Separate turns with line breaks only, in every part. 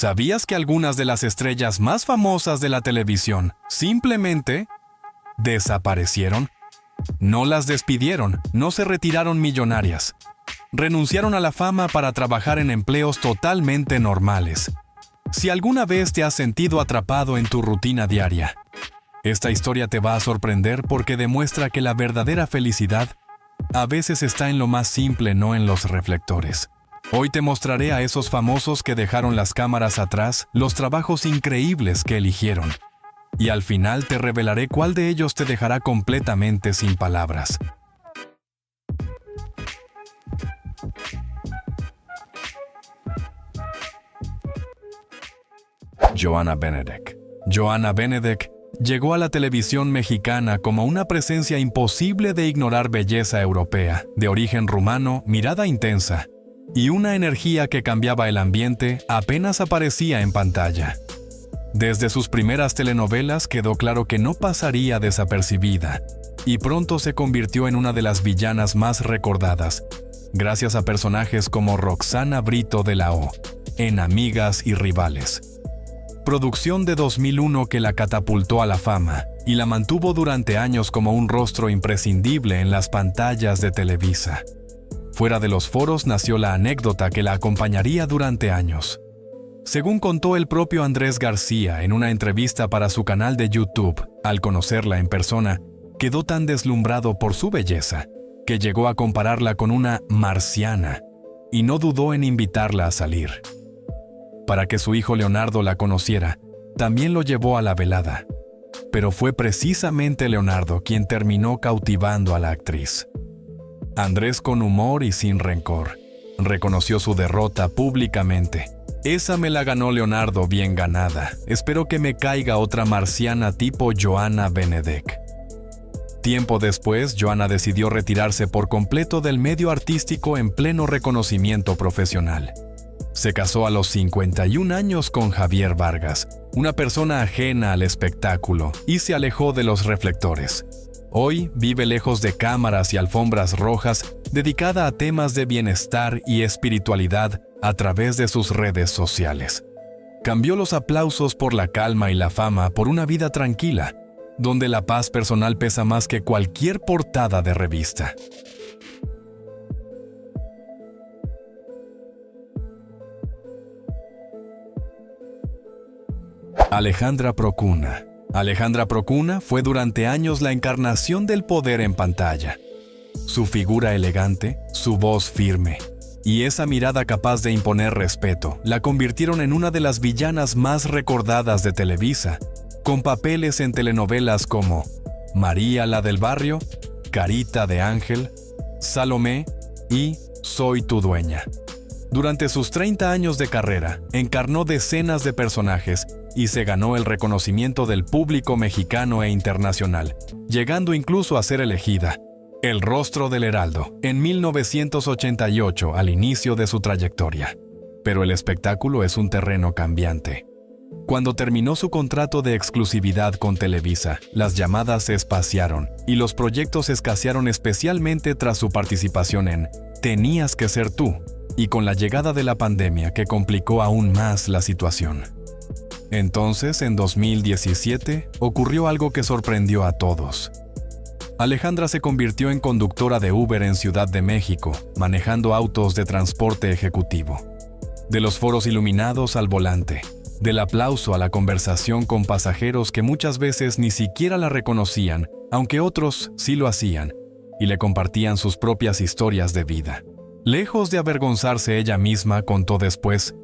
¿Sabías que algunas de las estrellas más famosas de la televisión simplemente desaparecieron? No las despidieron, no se retiraron millonarias. Renunciaron a la fama para trabajar en empleos totalmente normales. Si alguna vez te has sentido atrapado en tu rutina diaria, esta historia te va a sorprender porque demuestra que la verdadera felicidad a veces está en lo más simple, no en los reflectores. Hoy te mostraré a esos famosos que dejaron las cámaras atrás, los trabajos increíbles que eligieron. Y al final te revelaré cuál de ellos te dejará completamente sin palabras. Joana Benedek. Joana Benedek llegó a la televisión mexicana como una presencia imposible de ignorar, belleza europea, de origen rumano, mirada intensa y una energía que cambiaba el ambiente apenas aparecía en pantalla. Desde sus primeras telenovelas quedó claro que no pasaría desapercibida y pronto se convirtió en una de las villanas más recordadas, gracias a personajes como Roxana Brito de la O, en Amigas y Rivales. Producción de 2001 que la catapultó a la fama y la mantuvo durante años como un rostro imprescindible en las pantallas de Televisa. Fuera de los foros nació la anécdota que la acompañaría durante años. Según contó el propio Andrés García en una entrevista para su canal de YouTube, al conocerla en persona, quedó tan deslumbrado por su belleza que llegó a compararla con una marciana y no dudó en invitarla a salir. Para que su hijo Leonardo la conociera, también lo llevó a la velada. Pero fue precisamente Leonardo quien terminó cautivando a la actriz. Andrés, con humor y sin rencor, reconoció su derrota públicamente. Esa me la ganó Leonardo bien ganada. Espero que me caiga otra marciana tipo Joana Benedek. Tiempo después, Joana decidió retirarse por completo del medio artístico en pleno reconocimiento profesional. Se casó a los 51 años con Javier Vargas, una persona ajena al espectáculo, y se alejó de los reflectores. Hoy vive lejos de cámaras y alfombras rojas, dedicada a temas de bienestar y espiritualidad a través de sus redes sociales. Cambió los aplausos por la calma y la fama por una vida tranquila, donde la paz personal pesa más que cualquier portada de revista. Alejandra Procuna. Alejandra Procuna fue durante años la encarnación del poder en pantalla. Su figura elegante, su voz firme y esa mirada capaz de imponer respeto la convirtieron en una de las villanas más recordadas de Televisa, con papeles en telenovelas como María la del Barrio, Carita de Ángel, Salomé y Soy tu dueña. Durante sus 30 años de carrera, encarnó decenas de personajes y se ganó el reconocimiento del público mexicano e internacional, llegando incluso a ser elegida el rostro del Heraldo en 1988 al inicio de su trayectoria. Pero el espectáculo es un terreno cambiante. Cuando terminó su contrato de exclusividad con Televisa, las llamadas se espaciaron y los proyectos escasearon, especialmente tras su participación en Tenías que ser tú, y con la llegada de la pandemia que complicó aún más la situación. Entonces, en 2017, ocurrió algo que sorprendió a todos. Alejandra se convirtió en conductora de Uber en Ciudad de México, manejando autos de transporte ejecutivo. De los foros iluminados al volante, del aplauso a la conversación con pasajeros que muchas veces ni siquiera la reconocían, aunque otros sí lo hacían, y le compartían sus propias historias de vida. Lejos de avergonzarse ella misma, contó después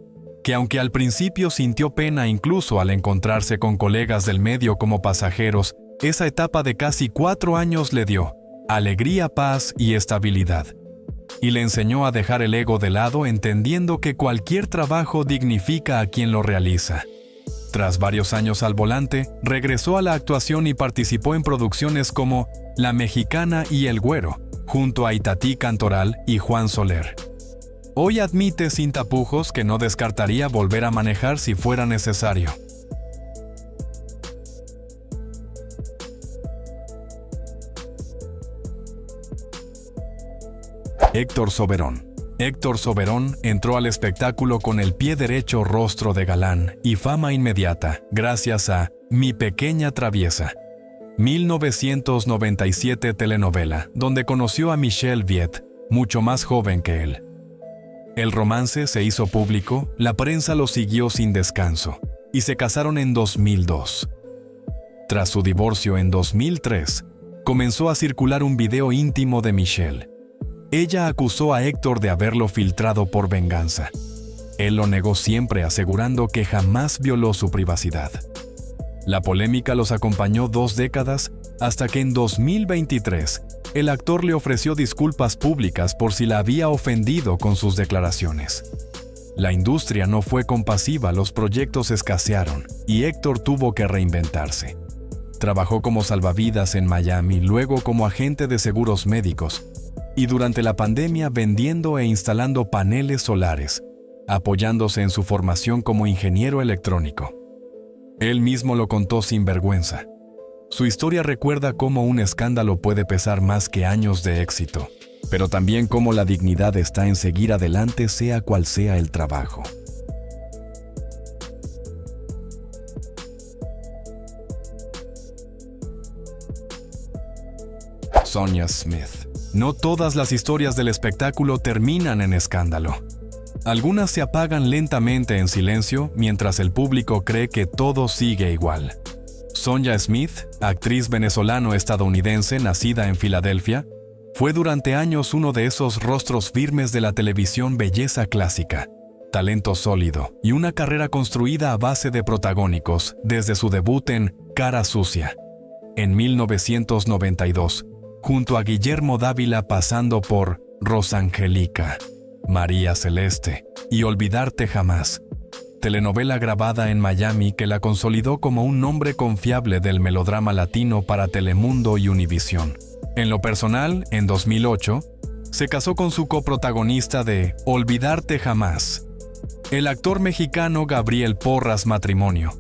que aunque al principio sintió pena incluso al encontrarse con colegas del medio como pasajeros, esa etapa de casi 4 años le dio alegría, paz y estabilidad. Y le enseñó a dejar el ego de lado, entendiendo que cualquier trabajo dignifica a quien lo realiza. Tras varios años al volante, regresó a la actuación y participó en producciones como La Mexicana y El Güero, junto a Itatí Cantoral y Juan Soler. Hoy admite sin tapujos que no descartaría volver a manejar si fuera necesario. Héctor Soberón. Héctor Soberón entró al espectáculo con el pie derecho, rostro de galán y fama inmediata, gracias a Mi Pequeña Traviesa, 1997 telenovela, donde conoció a Michelle Viet, mucho más joven que él. El romance se hizo público, la prensa lo siguió sin descanso, y se casaron en 2002. Tras su divorcio en 2003, comenzó a circular un video íntimo de Michelle. Ella acusó a Héctor de haberlo filtrado por venganza. Él lo negó siempre, asegurando que jamás violó su privacidad. La polémica los acompañó 2 décadas, hasta que en 2023, el actor le ofreció disculpas públicas por si la había ofendido con sus declaraciones. La industria no fue compasiva, los proyectos escasearon, y Héctor tuvo que reinventarse. Trabajó como salvavidas en Miami, luego como agente de seguros médicos, y durante la pandemia vendiendo e instalando paneles solares, apoyándose en su formación como ingeniero electrónico. Él mismo lo contó sin vergüenza. Su historia recuerda cómo un escándalo puede pesar más que años de éxito, pero también cómo la dignidad está en seguir adelante sea cual sea el trabajo. Sonia Smith. No todas las historias del espectáculo terminan en escándalo. Algunas se apagan lentamente en silencio mientras el público cree que todo sigue igual. Sonia Smith, actriz venezolano-estadounidense nacida en Filadelfia, fue durante años uno de esos rostros firmes de la televisión belleza clásica, talento sólido y una carrera construida a base de protagónicos desde su debut en Cara Sucia, en 1992, junto a Guillermo Dávila, pasando por Rosangélica, María Celeste y Olvidarte Jamás, telenovela grabada en Miami que la consolidó como un nombre confiable del melodrama latino para Telemundo y Univisión. En lo personal, en 2008, se casó con su coprotagonista de Olvidarte Jamás, el actor mexicano Gabriel Porras, matrimonio,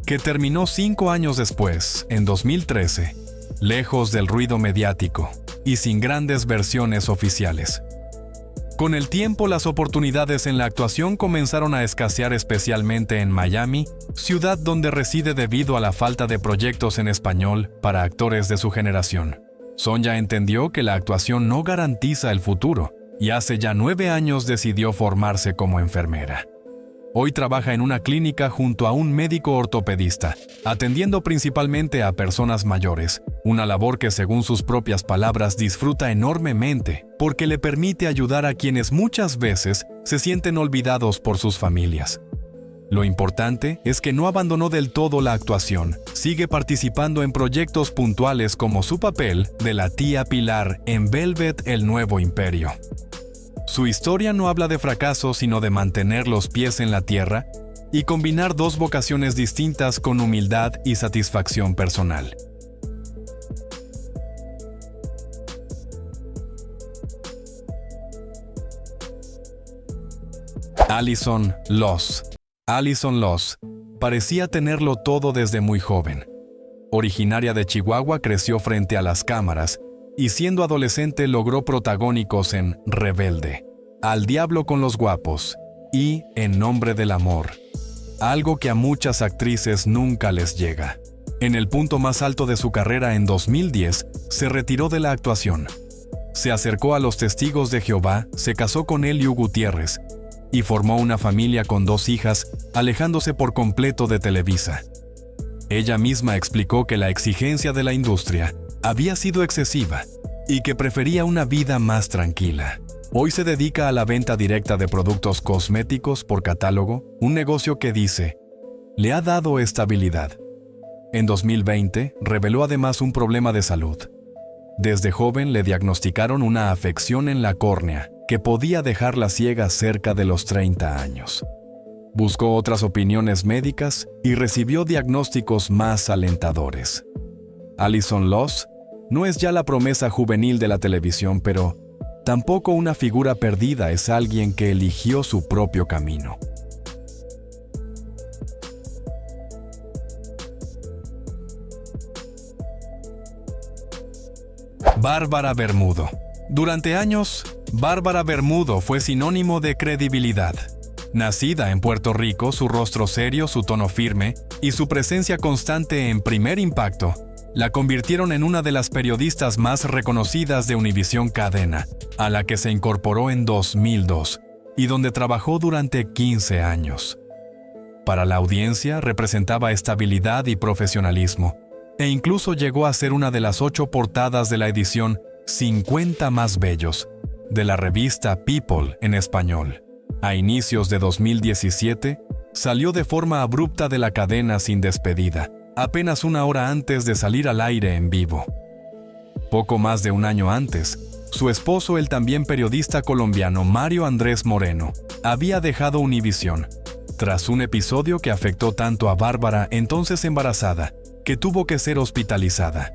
que terminó 5 años después, en 2013, lejos del ruido mediático y sin grandes versiones oficiales. Con el tiempo, las oportunidades en la actuación comenzaron a escasear, especialmente en Miami, ciudad donde reside debido a la falta de proyectos en español para actores de su generación. Sonia entendió que la actuación no garantiza el futuro y hace ya 9 años decidió formarse como enfermera. Hoy trabaja en una clínica junto a un médico ortopedista, atendiendo principalmente a personas mayores, una labor que, según sus propias palabras, disfruta enormemente porque le permite ayudar a quienes muchas veces se sienten olvidados por sus familias. Lo importante es que no abandonó del todo la actuación, sigue participando en proyectos puntuales como su papel de la tía Pilar en Velvet: El Nuevo Imperio. Su historia no habla de fracaso, sino de mantener los pies en la tierra y combinar 2 vocaciones distintas con humildad y satisfacción personal. Alison Loss. Alison Loss parecía tenerlo todo desde muy joven. Originaria de Chihuahua, creció frente a las cámaras y siendo adolescente logró protagónicos en Rebelde, Al Diablo con los Guapos y En Nombre del Amor, algo que a muchas actrices nunca les llega. En el punto más alto de su carrera, en 2010, se retiró de la actuación. Se acercó a los Testigos de Jehová, se casó con Eliu Gutiérrez y formó una familia con 2 hijas, alejándose por completo de Televisa. Ella misma explicó que la exigencia de la industria había sido excesiva y que prefería una vida más tranquila. Hoy se dedica a la venta directa de productos cosméticos por catálogo, un negocio que dice, le ha dado estabilidad. En 2020, reveló además un problema de salud. Desde joven le diagnosticaron una afección en la córnea que podía dejarla ciega cerca de los 30 años. Buscó otras opiniones médicas y recibió diagnósticos más alentadores. Alison Loss no es ya la promesa juvenil de la televisión, pero tampoco una figura perdida, es alguien que eligió su propio camino. Bárbara Bermudo. Durante años, Bárbara Bermudo fue sinónimo de credibilidad. Nacida en Puerto Rico, su rostro serio, su tono firme y su presencia constante en Primer Impacto la convirtieron en una de las periodistas más reconocidas de Univisión Cadena, a la que se incorporó en 2002 y donde trabajó durante 15 años. Para la audiencia representaba estabilidad y profesionalismo, e incluso llegó a ser una de las 8 portadas de la edición 50 más bellos de la revista People en español. A inicios de 2017, salió de forma abrupta de la cadena sin despedida, apenas una hora antes de salir al aire en vivo. Poco más de un año antes, su esposo, el también periodista colombiano Mario Andrés Moreno, había dejado Univisión, tras un episodio que afectó tanto a Bárbara, entonces embarazada, que tuvo que ser hospitalizada.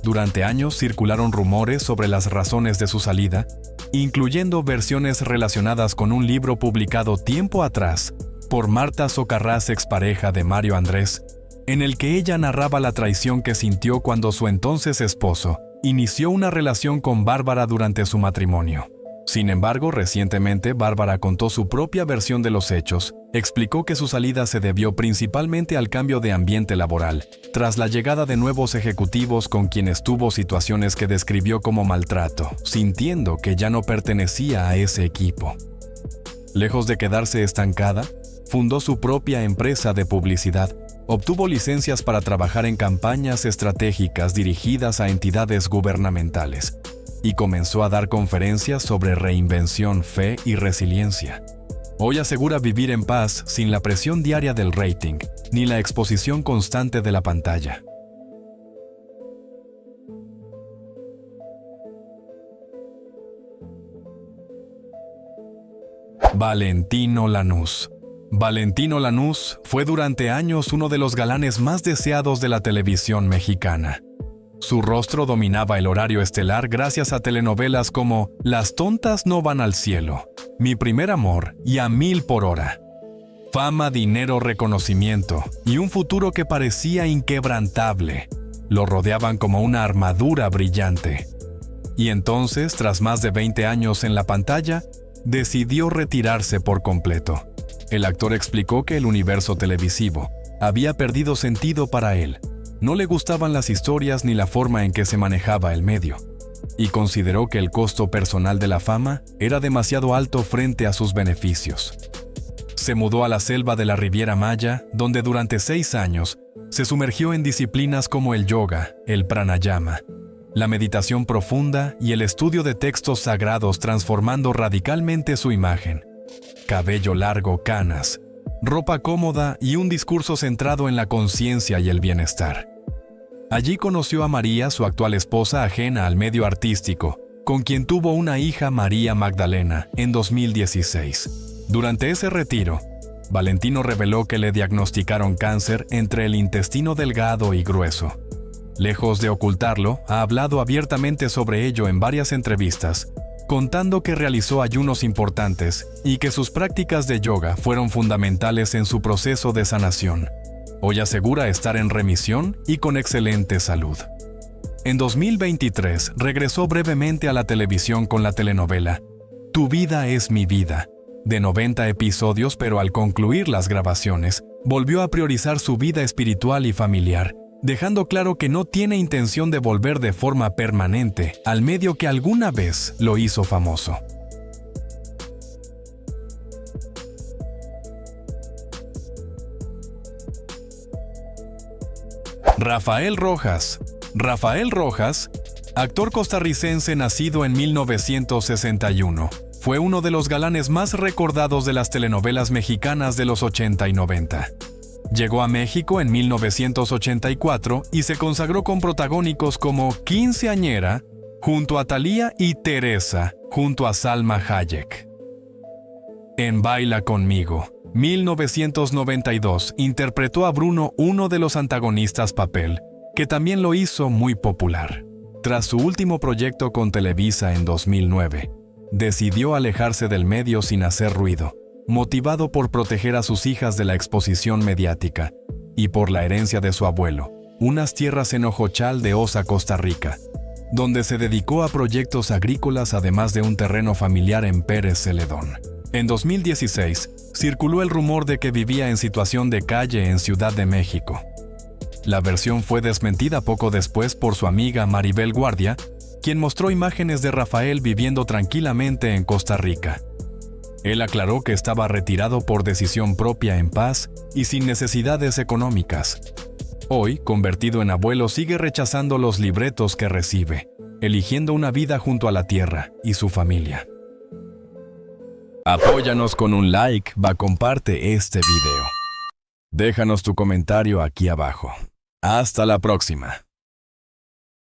Durante años circularon rumores sobre las razones de su salida, incluyendo versiones relacionadas con un libro publicado tiempo atrás por Marta Socarrás, expareja de Mario Andrés, en el que ella narraba la traición que sintió cuando su entonces esposo inició una relación con Bárbara durante su matrimonio. Sin embargo, recientemente Bárbara contó su propia versión de los hechos. Explicó que su salida se debió principalmente al cambio de ambiente laboral, tras la llegada de nuevos ejecutivos con quienes tuvo situaciones que describió como maltrato, sintiendo que ya no pertenecía a ese equipo. Lejos de quedarse estancada, fundó su propia empresa de publicidad, obtuvo licencias para trabajar en campañas estratégicas dirigidas a entidades gubernamentales, y comenzó a dar conferencias sobre reinvención, fe y resiliencia. Hoy asegura vivir en paz sin la presión diaria del rating, ni la exposición constante de la pantalla. Valentino Lanús. Valentino Lanús fue durante años uno de los galanes más deseados de la televisión mexicana. Su rostro dominaba el horario estelar gracias a telenovelas como Las tontas no van al cielo, Mi primer amor y A 1000 por hora. Fama, dinero, reconocimiento y un futuro que parecía inquebrantable lo rodeaban como una armadura brillante. Y entonces, tras más de 20 años en la pantalla, decidió retirarse por completo. El actor explicó que el universo televisivo había perdido sentido para él. No le gustaban las historias ni la forma en que se manejaba el medio, y consideró que el costo personal de la fama era demasiado alto frente a sus beneficios. Se mudó a la selva de la Riviera Maya, donde durante 6 años se sumergió en disciplinas como el yoga, el pranayama, la meditación profunda y el estudio de textos sagrados, transformando radicalmente su imagen. Cabello largo, canas, ropa cómoda y un discurso centrado en la conciencia y el bienestar. Allí conoció a María, su actual esposa ajena al medio artístico, con quien tuvo una hija, María Magdalena, en 2016. Durante ese retiro, Valentino reveló que le diagnosticaron cáncer entre el intestino delgado y grueso. Lejos de ocultarlo, ha hablado abiertamente sobre ello en varias entrevistas, contando que realizó ayunos importantes y que sus prácticas de yoga fueron fundamentales en su proceso de sanación. Hoy asegura estar en remisión y con excelente salud. En 2023 regresó brevemente a la televisión con la telenovela Tu vida es mi vida, de 90 episodios, pero al concluir las grabaciones, volvió a priorizar su vida espiritual y familiar, dejando claro que no tiene intención de volver de forma permanente al medio que alguna vez lo hizo famoso. Rafael Rojas. Rafael Rojas, actor costarricense nacido en 1961, fue uno de los galanes más recordados de las telenovelas mexicanas de los 80 y 90. Llegó a México en 1984 y se consagró con protagónicos como Quinceañera, junto a Thalía, y Teresa, junto a Salma Hayek. En Baila conmigo, 1992, interpretó a Bruno, uno de los antagonistas, papel que también lo hizo muy popular. Tras su último proyecto con Televisa en 2009, decidió alejarse del medio sin hacer ruido, motivado por proteger a sus hijas de la exposición mediática y por la herencia de su abuelo, unas tierras en Ojochal de Osa, Costa Rica, donde se dedicó a proyectos agrícolas además de un terreno familiar en Pérez Celedón. En 2016, circuló el rumor de que vivía en situación de calle en Ciudad de México. La versión fue desmentida poco después por su amiga Maribel Guardia, quien mostró imágenes de Rafael viviendo tranquilamente en Costa Rica. Él aclaró que estaba retirado por decisión propia en paz y sin necesidades económicas. Hoy, convertido en abuelo, sigue rechazando los libretos que recibe, eligiendo una vida junto a la tierra y su familia. Apóyanos con un like, comparte este video. Déjanos tu comentario aquí abajo. Hasta la próxima.